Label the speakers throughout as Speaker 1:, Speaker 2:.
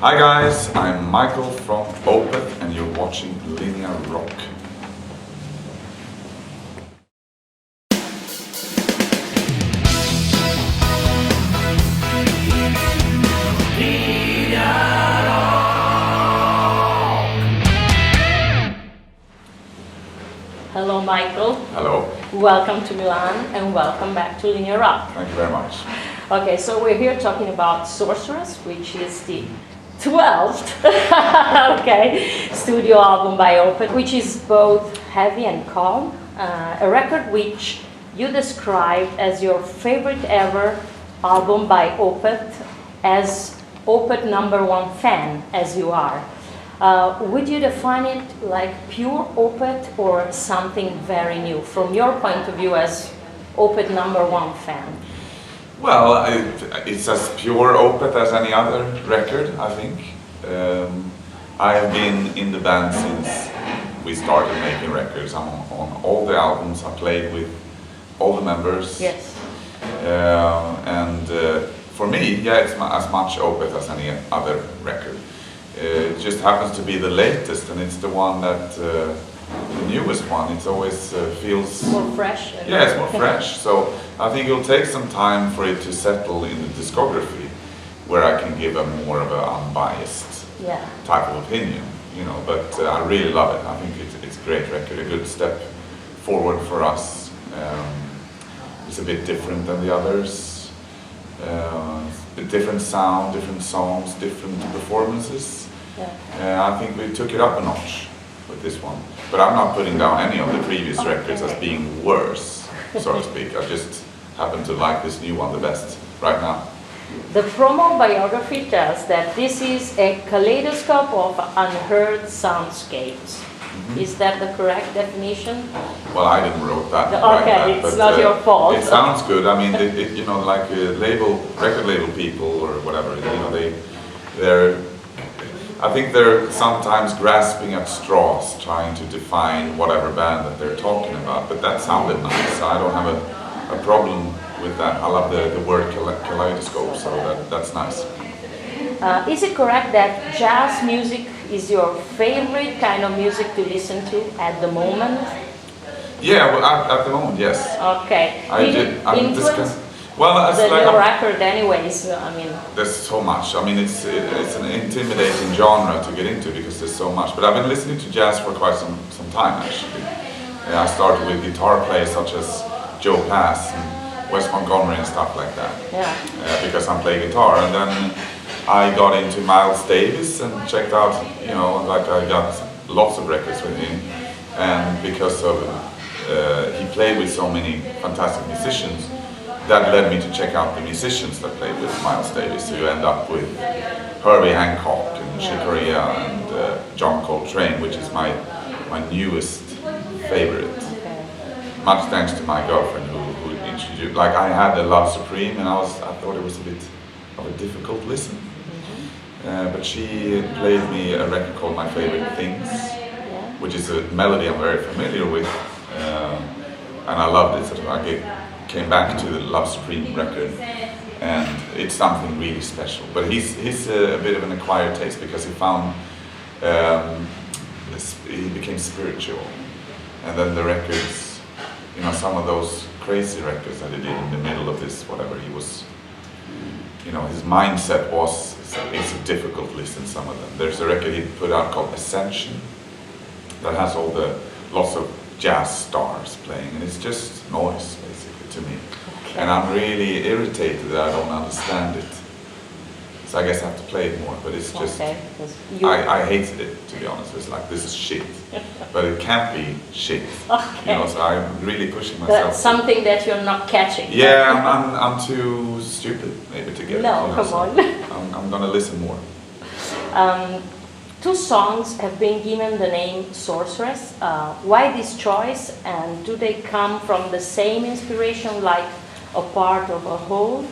Speaker 1: Hi guys, I'm Mikael from Opeth and you're watching Linear Rock.
Speaker 2: Hello Michael.
Speaker 1: Hello.
Speaker 2: Welcome to Milan and welcome back to Linear Rock.
Speaker 1: Thank you very much.
Speaker 2: Okay, so we're here talking about Sorceress, which is the 12th studio album by Opeth, which is both heavy and calm. A record which you described as your favorite ever album by Opeth, as Opeth #1 fan as you are. Would you define it like pure Opeth or something very new from your point of view as Opeth #1 fan?
Speaker 1: Well, it's as pure Opeth as any other record, I think. I've been in the band since we started making records. I'm on all the albums. I played with all the members.
Speaker 2: Yes.
Speaker 1: For me, yeah, it's as much Opeth as any other record. It just happens to be the latest, and it's the one that the newest one. It always feels
Speaker 2: more fresh.
Speaker 1: Yeah, it's more fresh. So I think it'll take some time for it to settle in the discography, where I can give a more of an unbiased type of opinion, you know. But I really love it. I think it's a great record, a good step forward for us. It's a bit different than the others. A different sound, different songs, different performances. I think we took it up a notch with this one. But I'm not putting down any of the previous records as being worse, so to speak. I just happen to like this new one the best right now.
Speaker 2: The promo biography tells that this is a kaleidoscope of unheard soundscapes. Mm-hmm. Is that the correct definition?
Speaker 1: Well, I didn't wrote that.
Speaker 2: Okay, it's not your fault.
Speaker 1: It sounds good. I mean, you know, like record label people or whatever. You know, I think they're sometimes grasping at straws, trying to define whatever band that they're talking about. But that sounded nice. I don't have a problem with that. I love the word kaleidoscope, so that's nice.
Speaker 2: Is it correct that jazz music is your favorite kind of music to listen to at the moment?
Speaker 1: Yeah, well, at the moment, yes.
Speaker 2: Okay.
Speaker 1: Well, it's
Speaker 2: the
Speaker 1: like
Speaker 2: new record, anyways. I mean,
Speaker 1: there's so much. I mean, it's an intimidating genre to get into because there's so much. But I've been listening to jazz for quite some time actually. I started with guitar players such as Joe Pass and Wes Montgomery and stuff like that.
Speaker 2: Yeah.
Speaker 1: Because I play guitar, and then I got into Miles Davis and checked out, you know, like I got lots of records with him, and because of he played with so many fantastic musicians, that led me to check out the musicians that played with Miles Davis. So you end up with Herbie Hancock and Chick Corea and John Coltrane, which is my newest favorite.
Speaker 2: Okay.
Speaker 1: Much thanks to my girlfriend who introduced. Like I had the Love Supreme, and I thought it was a bit of a difficult listen. But she played me a record called My Favorite Things, which is a melody I'm very familiar with, and I loved it. So I came back to the Love Supreme record, and it's something really special. But he's a bit of an acquired taste because he found he became spiritual, and then the records, you know, some of those crazy records that he did in the middle of this, whatever he was, you know, his mindset was, it's a difficult listen, some of them. There's a record he put out called Ascension that has lots of jazz stars playing, and it's just noise basically to me. Okay. And I'm really irritated that I don't understand it. So I guess I have to play it more, but it's just, I hated it, to be honest. It's like, this is shit. But it can't be shit. Okay. You know, so I'm really pushing myself.
Speaker 2: That's something that you're not catching.
Speaker 1: Yeah, I'm too stupid maybe to get it.
Speaker 2: No,
Speaker 1: you know,
Speaker 2: come
Speaker 1: so
Speaker 2: on.
Speaker 1: I'm gonna listen more.
Speaker 2: 2 songs have been given the name Sorceress. Why this choice, and do they come from the same inspiration, like a part of a whole?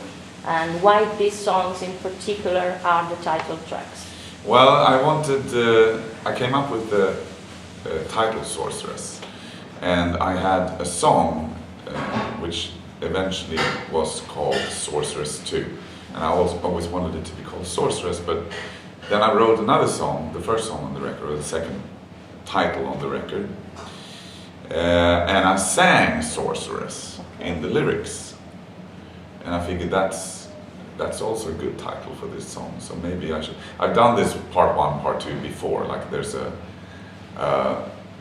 Speaker 2: And why these songs in particular are the title tracks?
Speaker 1: Well, I came up with the title Sorceress, and I had a song which eventually was called Sorceress 2, and I always wanted it to be called Sorceress, but then I wrote another song, the first song on the record, or the second title on the record, and I sang Sorceress in the lyrics, and I figured that's also a good title for this song. So maybe I should. I've done this part 1, part 2 before. Like there's a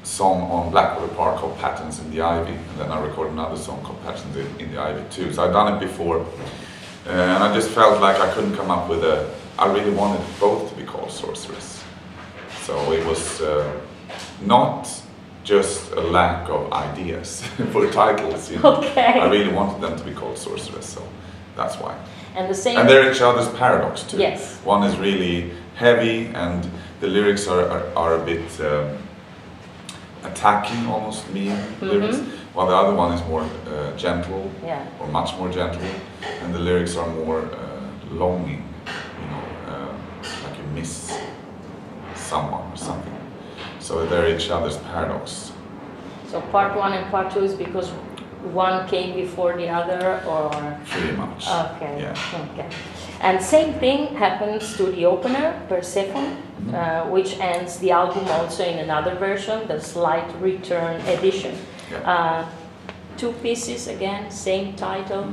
Speaker 1: song on Blackwater Park called Patterns in the Ivy, and then I recorded another song called Patterns in the Ivy too. So I've done it before, and I just felt like I couldn't come up with a. I really wanted both to be called Sorceress. So it was not just a lack of ideas for titles. You know?
Speaker 2: Okay.
Speaker 1: I really wanted them to be called Sorceress, so that's why.
Speaker 2: And the same.
Speaker 1: And they're each other's paradox too.
Speaker 2: Yes.
Speaker 1: One is really heavy, and the lyrics are a bit attacking, almost mean lyrics, while the other one is more gentle, or much more gentle, and the lyrics are more longing, you know, like you miss someone or something. So they're each other's paradox.
Speaker 2: So part 1 and part 2 is because one came before the other, or?
Speaker 1: Pretty much.
Speaker 2: Okay.
Speaker 1: Yeah.
Speaker 2: Okay. And same thing happens to the opener, Persephone, which ends the album also in another version, the Slight Return edition.
Speaker 1: Yeah.
Speaker 2: 2 pieces again, same title.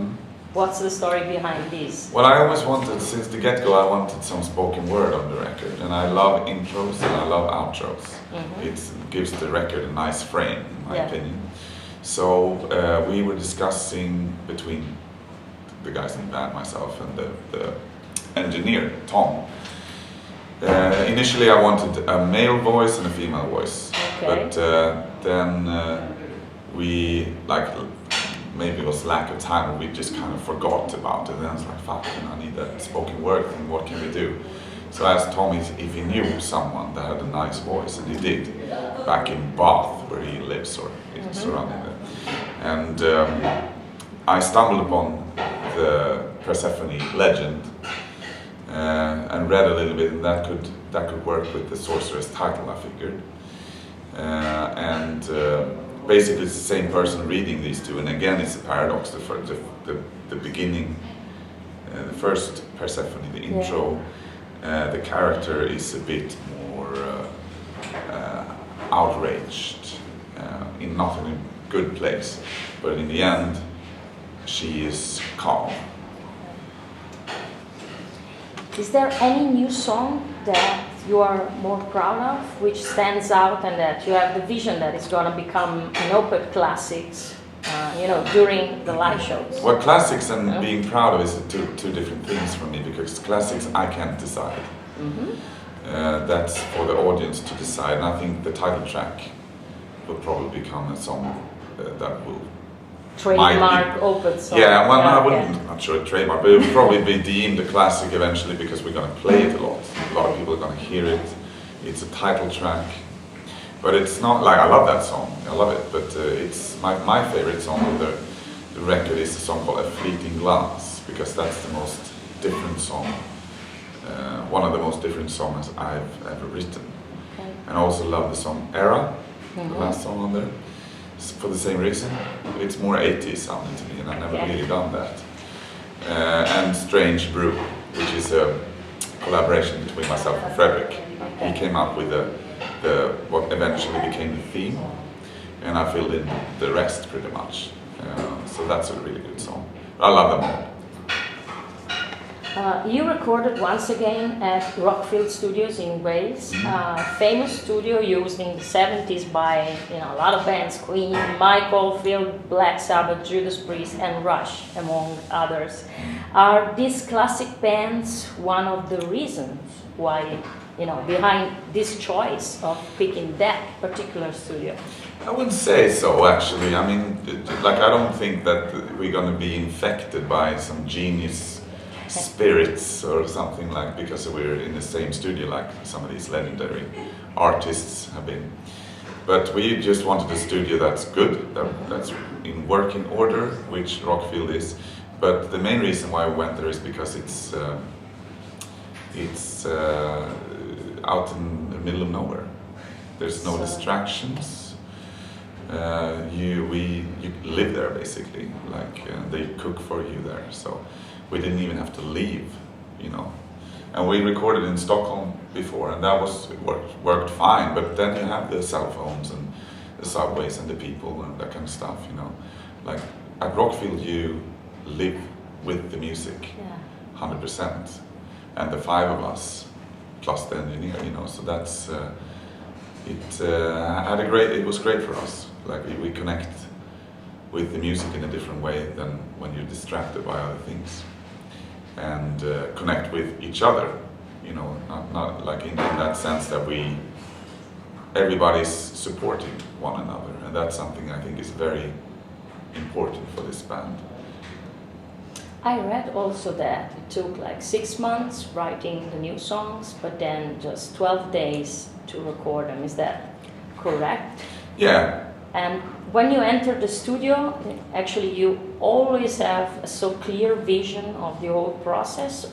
Speaker 2: What's the story behind this?
Speaker 1: Well, I always wanted, since the get-go, I wanted some spoken word on the record, and I love intros and I love outros. It gives the record a nice frame, in my opinion. So we were discussing between the guys in the band, myself and the engineer, Tom. Initially I wanted a male voice and a female voice, but then we, like, maybe it was lack of time, we just kind of forgot about it, and then I was like, fuck, you know, I need that spoken word thing, what can we do? So I asked Tom if he knew someone that had a nice voice, and he did, back in Bath, where he lives, or is surrounding there. And I stumbled upon the Persephone legend and read a little bit, and that could work with the Sorceress title, I figured. Basically it's the same person reading these two, and again it's a paradox. The beginning, the first Persephone, the intro, the character is a bit more outraged, not in a good place, but in the end she is calm.
Speaker 2: Is there any new song that you are more proud of, which stands out, and that you have the vision that it's going to become an Opeth classics, during the live shows?
Speaker 1: Well, classics and being proud of is two different things for me, because classics I can't decide. That's for the audience to decide, and I think the title track will probably become a song that will
Speaker 2: trademark Opeth song.
Speaker 1: Yeah, well, I wouldn't, not sure a trademark, but it will probably be deemed a classic eventually, because we're going to play it a lot. A lot of people are going to hear it. It's a title track, but it's not like, I love that song, I love it, but it's my favorite song of the record is a song called A Fleeting Glance, because that's the most different song, one of the most different songs I've ever written. And I also love the song Era, the last song on there. For the same reason, it's more 80s sounding to me, and I've never really done that. And Strange Brew, which is a collaboration between myself and Frederick. He came up with what eventually became the theme, and I filled in the rest pretty much. So that's a really good song. I love them all.
Speaker 2: You recorded once again at Rockfield Studios in Wales, famous studio used in the 70s by a lot of bands, Queen, Mikael Åkerfeldt, Black Sabbath, Judas Priest and Rush, among others. Are these classic bands one of the reasons why, behind this choice of picking that particular studio?
Speaker 1: I wouldn't say so, actually. I mean, I don't think that we're going to be infected by some genius spirits or something, like, because we're in the same studio like some of these legendary artists have been. But we just wanted a studio that's good, that's in working order, which Rockfield is. But the main reason why we went there is because it's out in the middle of nowhere. There's no distractions. You live there basically, they cook for you there. So we didn't even have to leave, And we recorded in Stockholm before, and that was worked fine. But then you have the cell phones and the subways and the people and that kind of stuff. Like at Rockfield, you live with the music, 100%, and the 5 of us plus the engineer. So that's it was great for us. Like we connect with the music in a different way than when you're distracted by other things, and connect with each other. Not like in that sense that everybody's supporting one another, and that's something I think is very important for this band.
Speaker 2: I read also that it took like 6 months writing the new songs, but then just 12 days to record them. Is that correct?
Speaker 1: Yeah.
Speaker 2: And when you enter the studio, actually you always have a so clear vision of the whole process,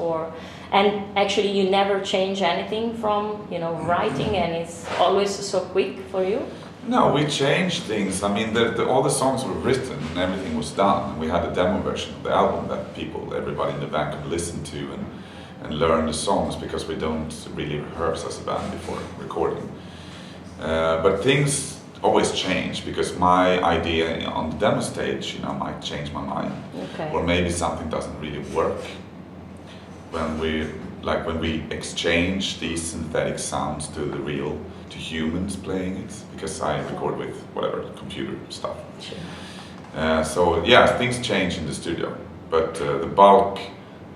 Speaker 2: and actually you never change anything from writing, and it's always so quick for you?
Speaker 1: No, we changed things. I mean, all the songs were written and everything was done. We had a demo version of the album that everybody in the band could listen to and learn the songs, because we don't really rehearse as a band before recording. But things always change, because my idea on the demo stage, might change my mind.
Speaker 2: Okay.
Speaker 1: Or maybe something doesn't really work. When we exchange these synthetic sounds to humans playing it, because I record with whatever computer stuff.
Speaker 2: Sure.
Speaker 1: So things change in the studio, but the bulk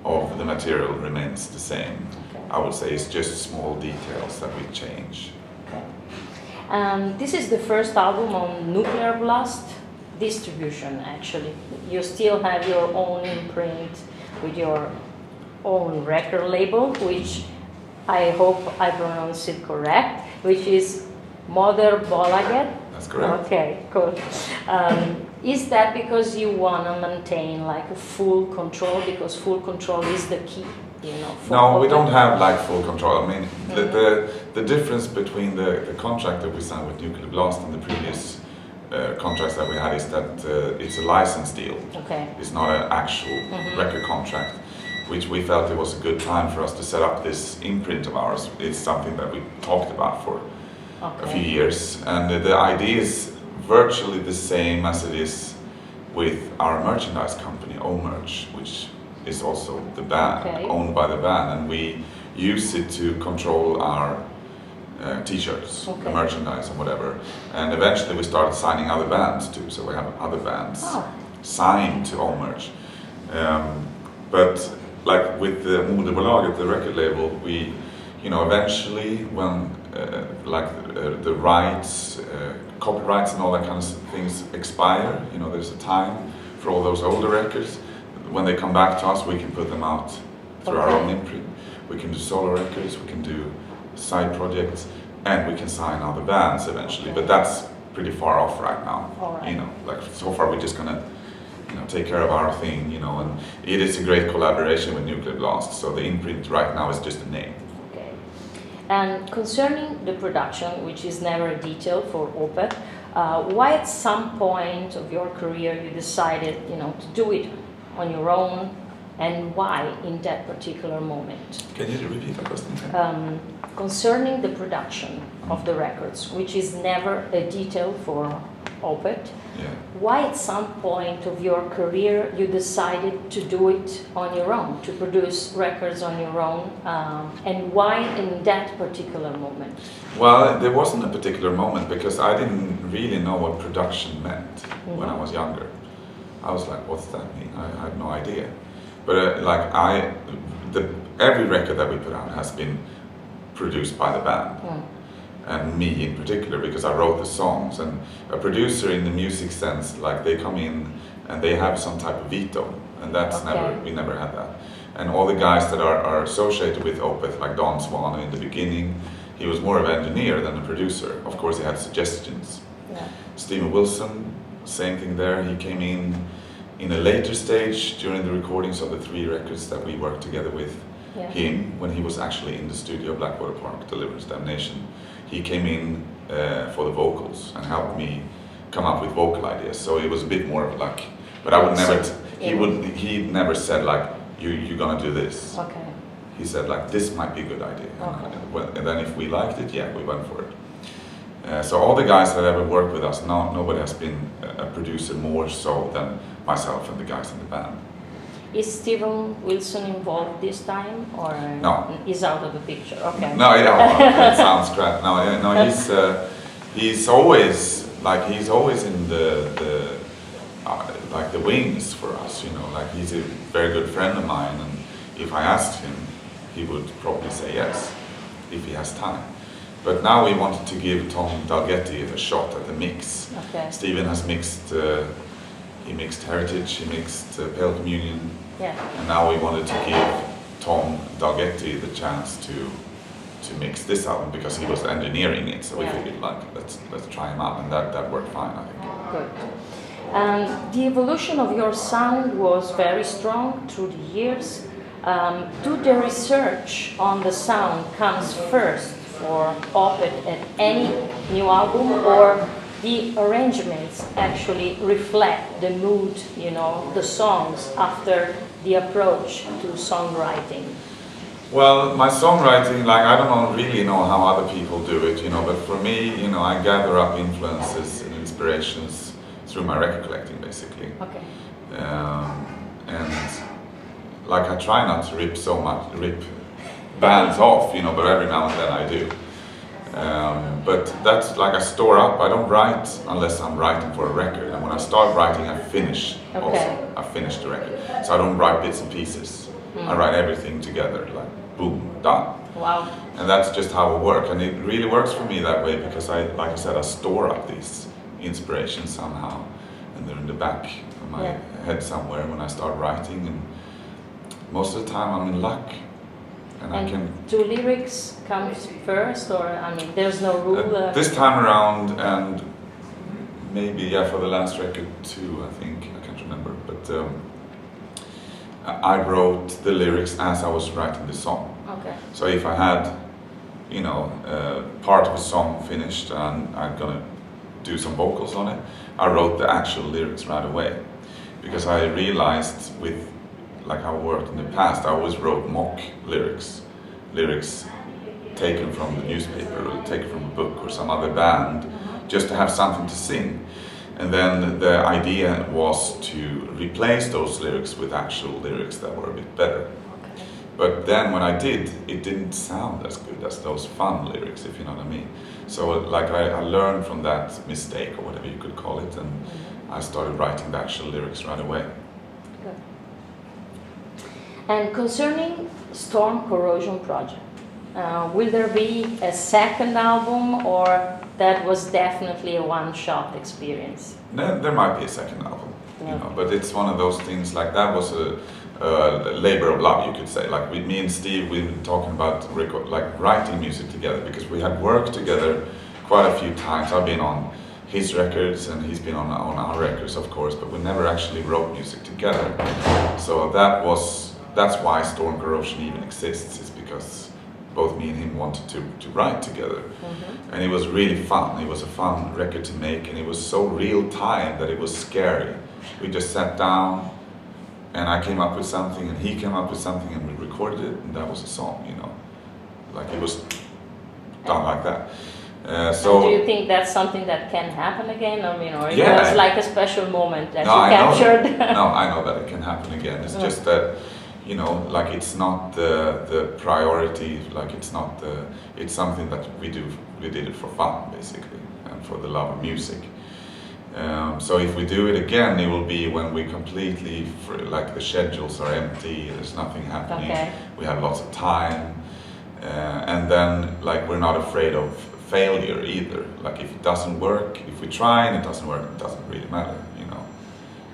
Speaker 1: of the material remains the same.
Speaker 2: Okay.
Speaker 1: I would say it's just small details that we change.
Speaker 2: Okay. This is the first album on Nuclear Blast distribution. Actually, you still have your own imprint with your own record label, which I hope I pronounce it correct, which is Mother Bolaget.
Speaker 1: That's correct.
Speaker 2: Okay, cool. Is that because you want to maintain like a full control, because full control is the key?
Speaker 1: No, we don't have like full control. I mean, the difference between the contract that we signed with Nuclear Blast and the previous contracts that we had is that it's a license deal.
Speaker 2: Okay.
Speaker 1: It's not an actual record contract, which we felt it was a good time for us to set up this imprint of ours. It's something that we talked about for a few years, and the idea is virtually the same as it is with our merchandise company, O-Merch, which is also the band, owned by the band, and we use it to control our t-shirts, the merchandise and whatever. And eventually we started signing other bands too, so we have other bands signed to O-Merch. But like with the Moderbolaget, the record label, we, eventually when the rights, copyrights and all that kind of things expire, there's a time for all those older records. When they come back to us, we can put them out through our own imprint. We can do solo records, we can do side projects, and we can sign other bands eventually. But that's pretty far off right now. So far we're just gonna take care of our thing, and it is a great collaboration with Nuclear Blast. So the imprint right now is just a name.
Speaker 2: Okay. And concerning the production, which is never a detail for Opeth, why at some point of your career you decided, to do it on your own, and why in that particular moment?
Speaker 1: Can you repeat that question?
Speaker 2: Concerning the production of the records, which is never a detail for Opeth, why at some point of your career you decided to do it on your own, to produce records on your own, and why in that particular moment?
Speaker 1: Well, there wasn't a particular moment, because I didn't really know what production meant when I was younger. I was like, what's that mean? I had no idea. But every record that we put out has been produced by the band. And me in particular, because I wrote the songs. And a producer in the music sense, like they come in and they have some type of veto, and that's we never had that. And all the guys that are associated with Opeth, like Don Swan in the beginning, he was more of an engineer than a producer. Of course he had suggestions. Steven Wilson, same thing there. He came in a later stage during the recordings of the 3 records that we worked together with him, when he was actually in the studio, Blackwater Park, Deliverance, Damnation. He came in for the vocals and helped me come up with vocal ideas. So it was a bit more of like, but I would never, he never said like, you're gonna do this.
Speaker 2: Okay.
Speaker 1: he said like, this might be a good idea. And then if we liked it, yeah, we went for it. So all the guys that ever worked with us, nobody has been a producer more so than myself and the guys in the band.
Speaker 2: Is Steven Wilson involved this time, or
Speaker 1: no?
Speaker 2: He's out of the picture. Okay.
Speaker 1: No, that sounds crap. No, he's always in the like the wings for us, you know. Like he's a very good friend of mine, and if I asked him, he would probably say yes if he has time. But now we wanted to give Tom Dalgetti a shot at the mix.
Speaker 2: Okay.
Speaker 1: Steven has mixed. He mixed Heritage, he mixed Pale Communion, and now we wanted to give Tom Dalgetti the chance to mix this album because he was engineering it. So we figured like let's try him out, and that worked fine, I think.
Speaker 2: Good. The evolution of your sound was very strong through the years. Do the research on the sound comes first for Opeth at any new album, or the arrangements actually reflect the mood, you know, the songs after the approach to songwriting?
Speaker 1: Well, my songwriting, like I don't really know how other people do it, you know, but for me, you know, I gather up influences and inspirations through my record collecting, basically.
Speaker 2: Okay.
Speaker 1: And like I try not to rip bands off, you know, but every now and then I do. But that's like I store up. I don't write unless I'm writing for a record, and when I start writing, I finish.
Speaker 2: Okay.
Speaker 1: Also, I finish the record, so I don't write bits and pieces. I write everything together, like boom, done.
Speaker 2: Wow.
Speaker 1: And that's just how it works, and it really works for me that way because like I said, I store up these inspirations somehow, and they're in the back of my head somewhere when I start writing. And most of the time, I'm in luck. And
Speaker 2: do lyrics come first, or I mean, there's no rule?
Speaker 1: This time around, and maybe for the last record too, I think, I can't remember, but I wrote the lyrics as I was writing the song.
Speaker 2: Okay.
Speaker 1: So if I had, you know, part of a song finished and I'm gonna do some vocals on it, I wrote the actual lyrics right away, because I realized with like how I worked in the past, I always wrote mock lyrics taken from the newspaper or taken from a book or some other band, just to have something to sing. And then the idea was to replace those lyrics with actual lyrics that were a bit better.
Speaker 2: Okay.
Speaker 1: But then when I did, it didn't sound as good as those fun lyrics, if you know what I mean. So like I learned from that mistake, or whatever you could call it, and I started writing the actual lyrics right away.
Speaker 2: Good. And concerning Storm Corrosion project, will there be a second album, or that was definitely a one-shot experience?
Speaker 1: There might be a second album, you know, but it's one of those things like that was a labor of love, you could say. Like me and Steve, we've been talking about writing music together because we had worked together quite a few times. I've been on his records and he's been on our records, of course, but we never actually wrote music together. So that's why Storm Corrosion even exists, is because both me and him wanted to write together. And it was really fun. It was a fun record to make, and it was so real time that it was scary. We just sat down and I came up with something and he came up with something and we recorded it, and that was a song, you know. Like it was done like that. So
Speaker 2: do you think that's something that can happen again? I mean, or it
Speaker 1: yeah,
Speaker 2: was like a special moment that you captured?
Speaker 1: No, I know that it can happen again. It's just that, you know, like it's not the priority. Like it's something that we did it for fun, basically, and for the love of music. So if we do it again, it will be when we completely like the schedules are empty. There's nothing happening.
Speaker 2: Okay.
Speaker 1: We have lots of time, and then like we're not afraid of failure either. Like if it doesn't work, if we try and it doesn't work, it doesn't really matter, you know.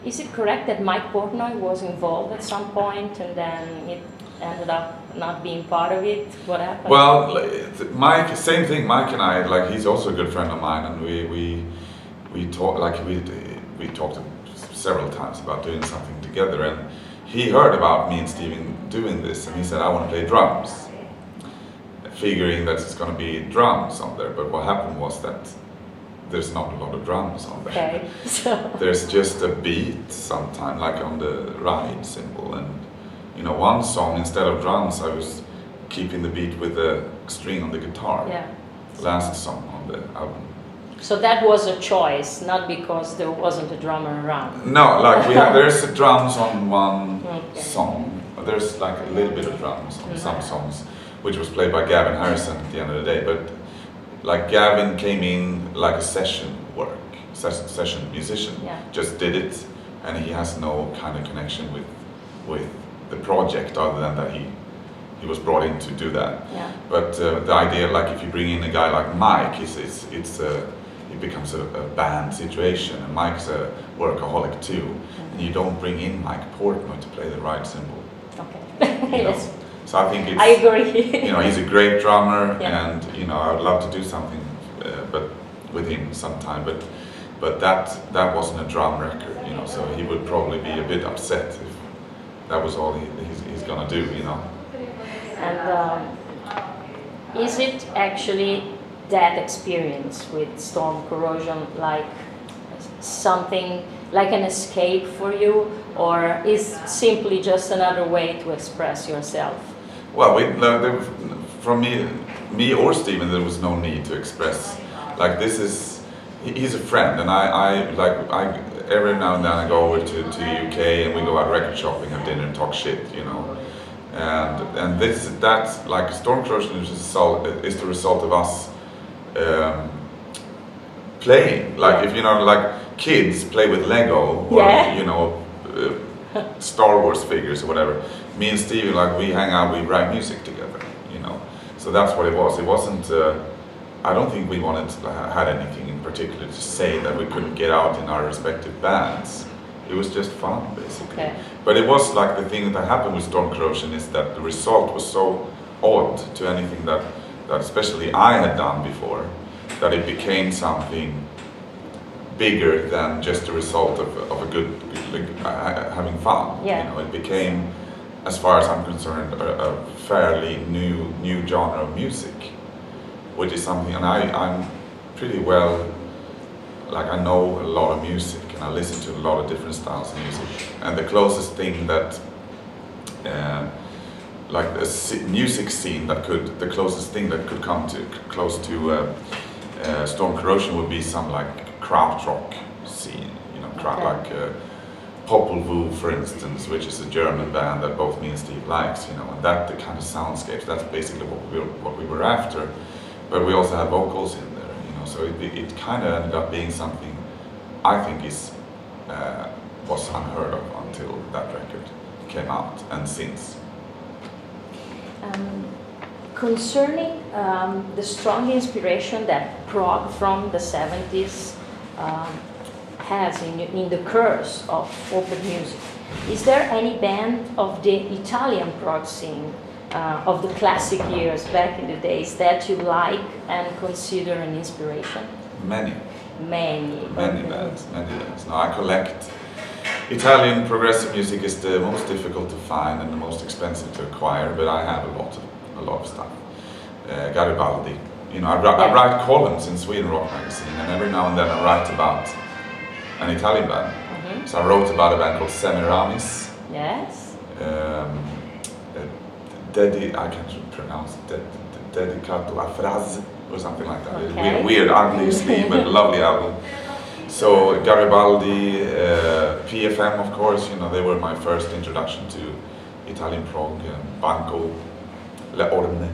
Speaker 2: Is it correct that Mike Portnoy was involved at some point and then it ended up not being part of it? What happened?
Speaker 1: Well, Mike, same thing. Mike and I, like he's also a good friend of mine, and we talked several times about doing something together, and he heard about me and Steven doing this, and he said, I want to play drums, figuring that it's going to be drums on there. But what happened was that there's not a lot of drums on there.
Speaker 2: Okay. So
Speaker 1: there's just a beat sometime, like on the ride cymbal, and you know, one song instead of drums, keeping the beat with the string on the guitar.
Speaker 2: Yeah.
Speaker 1: Last song on the album.
Speaker 2: So that was a choice, not because there wasn't a drummer around.
Speaker 1: No, like there's drums on one
Speaker 2: Okay.
Speaker 1: song. There's like a little bit of drums on some songs, which was played by Gavin Harrison at the end of the day. But like Gavin came in like a session musician, just did it, and he has no kind of connection with the project other than that he was brought in to do that.
Speaker 2: Yeah.
Speaker 1: But the idea, like if you bring in a guy like Mike, it becomes a band situation, and Mike's a workaholic too, and you don't bring in Mike Portnoy to play the right cymbal.
Speaker 2: Okay. Yes.
Speaker 1: So I think
Speaker 2: I agree.
Speaker 1: He's a great drummer,
Speaker 2: Yeah.
Speaker 1: and I would love to do something, but with him sometime. But that wasn't a drum record, so he would probably be a bit upset if that was all he's gonna do,
Speaker 2: And is it actually that experience with Storm Corrosion like something like an escape for you, or is simply just another way to express yourself?
Speaker 1: Well, from me or Steven, there was no need to express. Like he's a friend, and I every now and then I go over to the UK and we go out record shopping, have dinner, and talk shit, And that's like Storm Corrosion is the result of us playing. Like if like kids play with Lego or Star Wars figures or whatever. Me and Stevie, like we hang out, we write music together. So that's what it was. It wasn't. I don't think we had anything in particular to say that we couldn't get out in our respective bands. It was just fun, basically.
Speaker 2: Okay.
Speaker 1: But it was like the thing that happened with Storm Corrosion is that the result was so odd to anything that especially I had done before, that it became something bigger than just a result of a good having fun.
Speaker 2: Yeah.
Speaker 1: It became, as far as I'm concerned, a fairly new genre of music, which is something, and I'm pretty well, like I know a lot of music and I listen to a lot of different styles of music, and the closest thing that like a music scene the closest thing that could come close to Storm Corrosion would be some like krautrock scene, like Popol Vuh, for instance, which is a German band that both me and Steve likes, and that the kind of soundscapes, that's basically what we were after. But we also have vocals in there, so it kind of ended up being something I think was unheard of until that record came out, and since.
Speaker 2: Concerning the strong inspiration that prog from the 70s has in the curse of Opeth music, is there any band of the Italian prog scene of the classic years back in the days that you like and consider an inspiration?
Speaker 1: Many
Speaker 2: Okay.
Speaker 1: bands. Now I collect. Italian progressive music is the most difficult to find and the most expensive to acquire, but I have a lot of stuff. Garibaldi. I write columns in Sweden Rock magazine, and every now and then I write about an Italian band.
Speaker 2: Mm-hmm.
Speaker 1: So I wrote about a band called Semiramis.
Speaker 2: Yes.
Speaker 1: I can't pronounce it. Dedicato a Fraz or something like that.
Speaker 2: Okay.
Speaker 1: Weird, ugly sleeve, but lovely album. So Garibaldi, PFM, of course. They were my first introduction to Italian prog. Banco, Le Orme.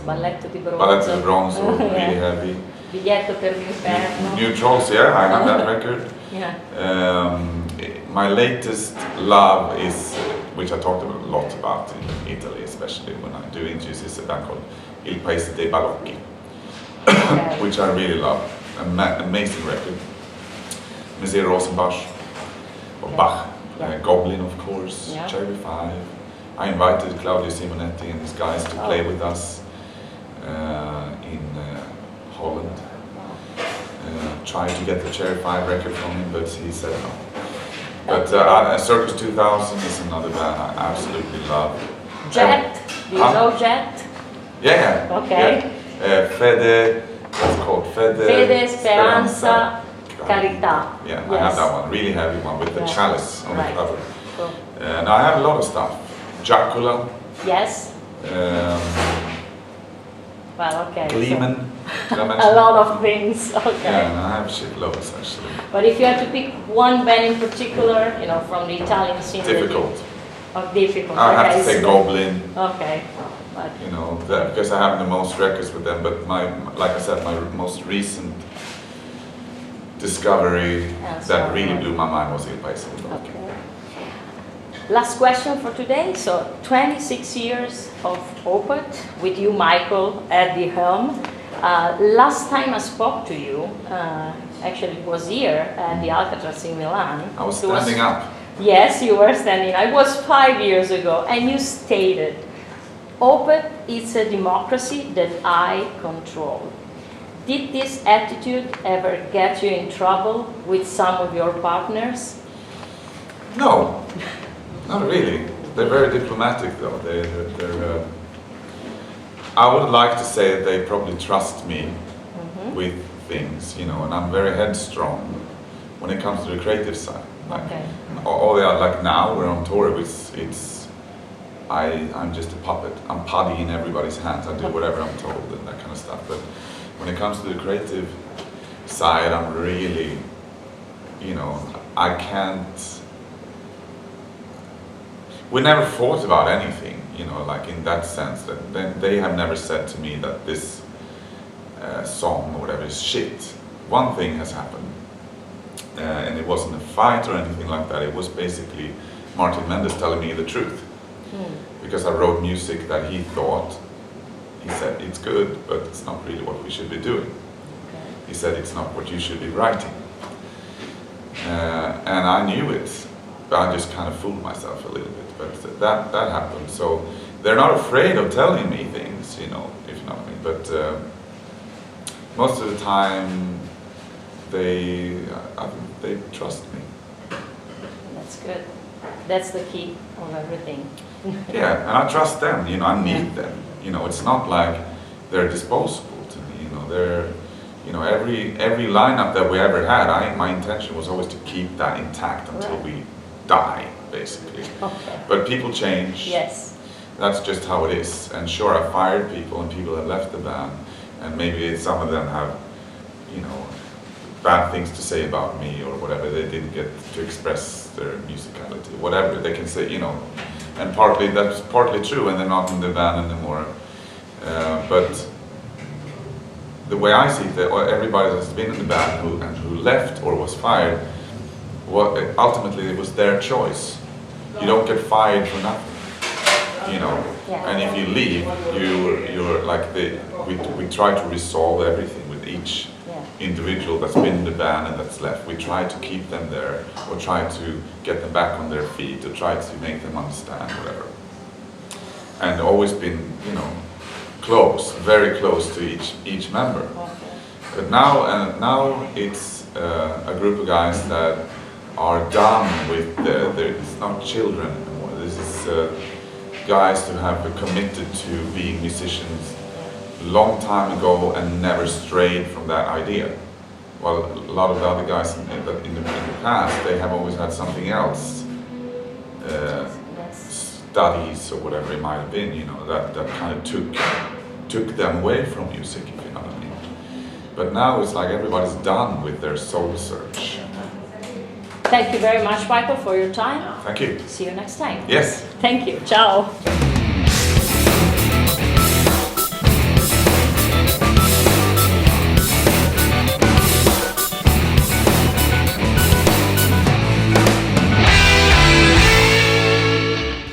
Speaker 2: Balletto di Bronzo.
Speaker 1: Balletto di Bronzo,
Speaker 2: Yeah.
Speaker 1: really heavy.
Speaker 2: Biglietto per l'inferno.
Speaker 1: Neutrals, yeah, I have that record.
Speaker 2: Yeah.
Speaker 1: My latest love is, which I talked a lot about in Italy, especially when I do interviews, is a band called Il Paese dei Balocchi,
Speaker 2: Okay.
Speaker 1: which I really love. Amazing record. Messier Rosenbach, or
Speaker 2: Yeah.
Speaker 1: Bach,
Speaker 2: Yeah.
Speaker 1: Goblin, of course,
Speaker 2: Yeah.
Speaker 1: Cherry 5. I invited Claudio Simonetti and his guys to play with us in Holland. Tried to get the Cherry 5 record from him, but he said no. But Circus 2000 is another band I absolutely love.
Speaker 2: Jet. Do you know Jet?
Speaker 1: Yeah.
Speaker 2: Okay.
Speaker 1: Yeah. Fede, what's it called?
Speaker 2: Fede, Speranza, Carità.
Speaker 1: Yeah,
Speaker 2: Yes.
Speaker 1: I have that one, really heavy one with the
Speaker 2: Yeah.
Speaker 1: chalice on
Speaker 2: Right.
Speaker 1: the cover.
Speaker 2: Cool.
Speaker 1: And I have a lot of stuff. Dracula,
Speaker 2: Yes. Well, okay.
Speaker 1: Lehman. Did I
Speaker 2: A
Speaker 1: mention
Speaker 2: lot
Speaker 1: that?
Speaker 2: of things. Okay.
Speaker 1: Yeah, and I have shitloads actually.
Speaker 2: But if you had to pick one band in particular, from the Italian scene,
Speaker 1: Difficult.
Speaker 2: Difficult.
Speaker 1: I have to
Speaker 2: okay,
Speaker 1: say Goblin.
Speaker 2: Okay. But
Speaker 1: Because I have the most records with them. But like I said, my most recent discovery that really blew my mind was Il Paese del Rock.
Speaker 2: Okay. Last question for today. So 26 years of Opeth with you, Michael, at the helm. Last time I spoke to you, actually it was here at the Alcatraz in Milan.
Speaker 1: I was standing up.
Speaker 2: Yes, you were standing. It was 5 years ago, and you stated, Opeth is a democracy that I control. Did this attitude ever get you in trouble with some of your partners?
Speaker 1: No, not really. They're very diplomatic though. They're I would like to say that they probably trust me with things, and I'm very headstrong when it comes to the creative side.
Speaker 2: Okay.
Speaker 1: All the like now we're on tour. I'm just a puppet. I'm putty in everybody's hands. I do whatever I'm told and that kind of stuff. But when it comes to the creative side, I'm really, I can't. We never fought about anything, like in that sense. That they have never said to me that this song or whatever is shit. One thing has happened, and it wasn't a fight or anything like that. It was basically Martin Mendes telling me the truth. Because I wrote music that he said it's good, but it's not really what we should be doing.
Speaker 2: Okay.
Speaker 1: He said it's not what you should be writing. And I knew it, but I just kind of fooled myself a little bit. But that happened. So they're not afraid of telling me things, if you know what I mean. But most of the time, they trust me.
Speaker 2: That's good. That's the key of everything.
Speaker 1: Yeah, and I trust them. I need them. It's not like they're disposable to me. They're, every lineup that we ever had, my intention was always to keep that intact until we die, basically.
Speaker 2: Okay.
Speaker 1: But people change.
Speaker 2: Yes.
Speaker 1: That's just how it is. And sure, I fired people, and people have left the band, and maybe some of them have, bad things to say about me or whatever. They didn't get to express their musicality, whatever they can say, And that's partly true, and they're not in the band anymore. But the way I see it, everybody that's been in the band who left or was fired, ultimately it was their choice. You don't get fired for nothing,
Speaker 2: Yeah.
Speaker 1: And if you leave, you're like we try to resolve everything with each individual that's been in the band and that's left. We try to keep them there, or try to get them back on their feet, or try to make them understand whatever. And always been, close, very close to each member.
Speaker 2: Okay.
Speaker 1: But now it's a group of guys that are done with it's not children anymore. This is guys who have committed to being musicians long time ago and never strayed from that idea. Well, a lot of the other guys in the past, they have always had something else, studies or whatever it might have been, that kind of took them away from music, if you know what I mean. But now it's like everybody's done with their soul search.
Speaker 2: Thank you very much, Michael, for your time.
Speaker 1: Thank you.
Speaker 2: See you next time.
Speaker 1: Yes.
Speaker 2: Thank you. Ciao.